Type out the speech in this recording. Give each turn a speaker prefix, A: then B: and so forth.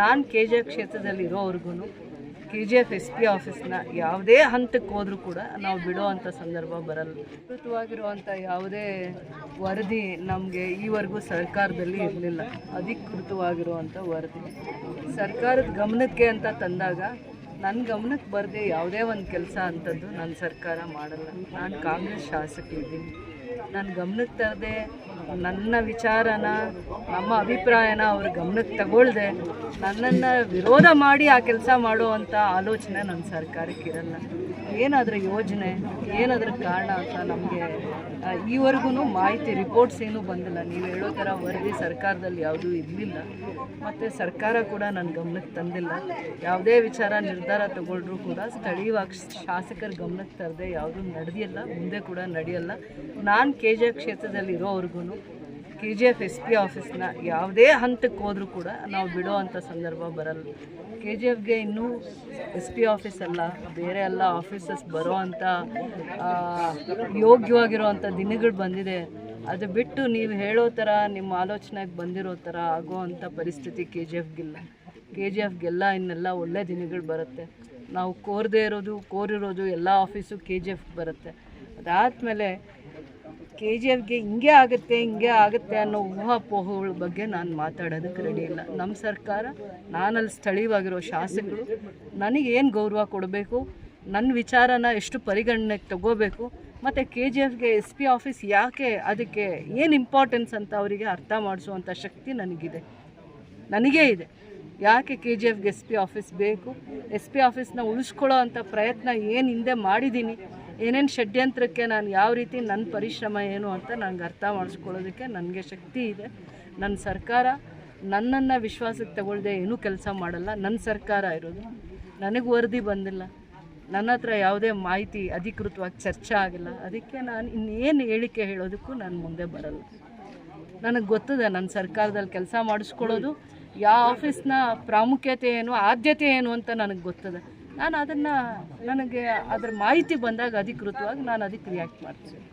A: ನಾನು KGF ಕ್ಷೇತ್ರದಲ್ಲಿ ಇರೋವರೆಗೂ KGF SP ಆಫೀಸ್ನ ಯಾವುದೇ ಹಂತಕ್ಕೆ ಹೋದರೂ ಕೂಡ ನಾವು ಬಿಡೋವಂಥ ಸಂದರ್ಭ ಬರಲ್ಲ. ಅಧಿಕೃತವಾಗಿರುವಂಥ ಯಾವುದೇ ವರದಿ ನಮಗೆ ಈವರೆಗೂ ಸರ್ಕಾರದಲ್ಲಿ ಇರಲಿಲ್ಲ. ಅಧಿಕೃತವಾಗಿರುವಂಥ ವರದಿ ಸರ್ಕಾರದ ಗಮನಕ್ಕೆ ಅಂತ ತಂದಾಗ ನನ್ನ ಗಮನಕ್ಕೆ ಬರದೆ ಯಾವುದೇ ಒಂದು ಕೆಲಸ ಅಂಥದ್ದು ನನ್ನ ಸರ್ಕಾರ ಮಾಡಲ್ಲ. ನಾನು ಕಾಂಗ್ರೆಸ್ ಶಾಸಕ ಇದ್ದೀನಿ. ನನ್ನ ಗಮನಕ್ಕೆ ತರದೆ ನನ್ನ ವಿಚಾರನ ನಮ್ಮ ಅಭಿಪ್ರಾಯನ ಅವ್ರ ಗಮನಕ್ಕೆ ತಗೊಳ್ದೆ ನನ್ನನ್ನು ವಿರೋಧ ಮಾಡಿ ಆ ಕೆಲಸ ಮಾಡುವಂಥ ಆಲೋಚನೆ ನನ್ನ ಸರ್ಕಾರಕ್ಕೆ ಇರಲ್ಲ. ಏನಾದರೂ ಯೋಜನೆ ಏನಾದರೂ ಕಾರಣ ಅಂತ ನಮಗೆ ಈವರೆಗೂ ಮಾಹಿತಿ ರಿಪೋರ್ಟ್ಸ್ ಏನೂ ಬಂದಿಲ್ಲ. ನೀವು ಹೇಳೋ ಥರ ವರದಿ ಸರ್ಕಾರದಲ್ಲಿ ಯಾವುದೂ ಇರಲಿಲ್ಲ ಮತ್ತು ಸರ್ಕಾರ ಕೂಡ ನನ್ನ ಗಮನಕ್ಕೆ ತಂದಿಲ್ಲ. ಯಾವುದೇ ವಿಚಾರ ನಿರ್ಧಾರ ತಗೊಳ್ರೂ ಕೂಡ ಸ್ಥಳೀಯವಾಗಿ ಶಾಸಕರ ಗಮನಕ್ಕೆ ತರದೆ ಯಾವುದೂ ನಡೆದಿಲ್ಲ, ಮುಂದೆ ಕೂಡ ನಡೆಯಲ್ಲ. ನಾನು KGF ಕ್ಷೇತ್ರದಲ್ಲಿ ಇರೋವರೆಗೂ KGF SP ಆಫೀಸ್ನ ಯಾವುದೇ ಹಂತಕ್ಕೆ ಹೋದರೂ ಕೂಡ ನಾವು ಬಿಡೋವಂಥ ಸಂದರ್ಭ ಬರಲ್ಲ. KGFಗೆ ಇನ್ನೂ SP ಆಫೀಸ್ ಅಲ್ಲ, ಬೇರೆ ಎಲ್ಲ ಆಫೀಸಸ್ ಬರೋ ಅಂಥ ಯೋಗ್ಯವಾಗಿರೋವಂಥ ದಿನಗಳು ಬಂದಿದೆ. ಅದು ಬಿಟ್ಟು ನೀವು ಹೇಳೋ ಥರ ನಿಮ್ಮ ಆಲೋಚನೆಗೆ ಬಂದಿರೋ ಥರ ಆಗೋವಂಥ ಪರಿಸ್ಥಿತಿ KGFಗೆಲ್ಲ ಇನ್ನೆಲ್ಲ ಒಳ್ಳೆ ದಿನಗಳು ಬರುತ್ತೆ. ನಾವು ಕೋರಿರೋದು ಎಲ್ಲ ಆಫೀಸು KGF ಬರುತ್ತೆ. ಅದಾದಮೇಲೆ KGFಗೆ ಹಿಂಗೆ ಆಗುತ್ತೆ ಅನ್ನೋ ಊಹಾಪೋಹಗಳ ಬಗ್ಗೆ ನಾನು ಮಾತಾಡೋದಕ್ಕೆ ರೆಡಿ ಇಲ್ಲ. ನಮ್ಮ ಸರ್ಕಾರ, ನಾನಲ್ಲಿ ಸ್ಥಳೀಯವಾಗಿರೋ ಶಾಸಕರು ನನಗೇನು ಗೌರವ ಕೊಡಬೇಕು, ನನ್ನ ವಿಚಾರನ ಎಷ್ಟು ಪರಿಗಣನೆಗೆ ತಗೋಬೇಕು, ಮತ್ತು KGFಗೆ SP ಆಫೀಸ್ ಯಾಕೆ, ಅದಕ್ಕೆ ಏನು ಇಂಪಾರ್ಟೆನ್ಸ್ ಅಂತ ಅವರಿಗೆ ಅರ್ಥ ಮಾಡಿಸುವಂಥ ಶಕ್ತಿ ನನಗೇ ಇದೆ. ಯಾಕೆ KGFಗೆ SP ಆಫೀಸ್ ಬೇಕು, SP ಆಫೀಸ್ನ ಉಳಿಸ್ಕೊಳ್ಳೋ ಅಂಥ ಪ್ರಯತ್ನ ಏನು ಹಿಂದೆ ಮಾಡಿದ್ದೀನಿ, ಏನೇನು ಷಡ್ಯಂತ್ರಕ್ಕೆ ನಾನು ಯಾವ ರೀತಿ ನನ್ನ ಪರಿಶ್ರಮ ಏನು ಅಂತ ನನಗೆ ಅರ್ಥ ಮಾಡಿಸ್ಕೊಳ್ಳೋದಕ್ಕೆ ನನಗೆ ಶಕ್ತಿ ಇದೆ. ನನ್ನ ಸರ್ಕಾರ ನನ್ನನ್ನು ವಿಶ್ವಾಸಕ್ಕೆ ತಗೊಳ್ಳದೆ ಏನೂ ಕೆಲಸ ಮಾಡಲ್ಲ. ನನ್ನ ಸರ್ಕಾರ ಇರೋದು, ನನಗೆ ವರದಿ ಬಂದಿಲ್ಲ, ನನ್ನ ಹತ್ರ ಯಾವುದೇ ಮಾಹಿತಿ ಅಧಿಕೃತವಾಗಿ ಚರ್ಚೆ ಆಗಿಲ್ಲ. ಅದಕ್ಕೆ ನಾನು ಇನ್ನೇನು ಹೇಳಿಕೆ ಹೇಳೋದಕ್ಕೂ ನಾನು ಮುಂದೆ ಬರಲ್ಲ. ನನಗೆ ಗೊತ್ತಿದೆ ನನ್ನ ಸರ್ಕಾರದಲ್ಲಿ ಕೆಲಸ ಮಾಡಿಸ್ಕೊಳ್ಳೋದು, ಯಾವ ಆಫೀಸ್ನ ಪ್ರಾಮುಖ್ಯತೆ ಏನು, ಆದ್ಯತೆ ಏನು ಅಂತ ನನಗೆ ಗೊತ್ತಿದೆ. ನಾನು ನನಗೆ ಅದರ ಮಾಹಿತಿ ಬಂದಾಗ ಅಧಿಕೃತವಾಗಿ ನಾನು ಅದಕ್ಕೆ ರಿಯಾಕ್ಟ್ ಮಾಡ್ತೀನಿ.